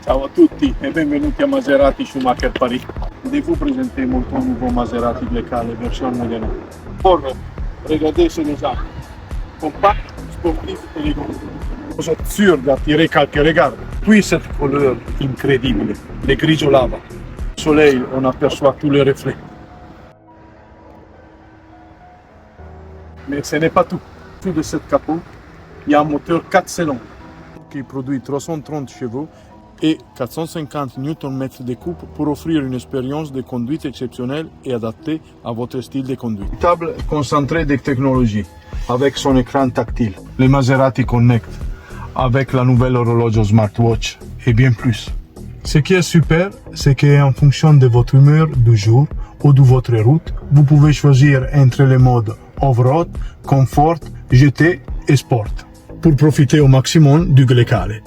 Ciao a tutti e benvenuti a Maserati Schumacher Paris. Je vous présenter mon tout nouveau Maserati Glecale version Modena. Pour regardez ce design. Compact, sportif, élégant. Vous êtes sûr d'attirer quelques regards. Puis cette couleur incroyable, le grigio lava. Au soleil, on aperçoit tous les reflets. Mais ce n'est pas tout. Sous de cette capot, il y a un moteur 4 cylindres qui produit 330 chevaux et 450 Nm de coupe pour offrir une expérience de conduite exceptionnelle et adaptée à votre style de conduite. Table concentrée de technologie avec son écran tactile, le Maserati Connect avec la nouvelle horloge smartwatch et bien plus. Ce qui est super, c'est qu'en fonction de votre humeur du jour ou de votre route, vous pouvez choisir entre les modes off-road, comfort, GT et sport pour profiter au maximum du Glecale.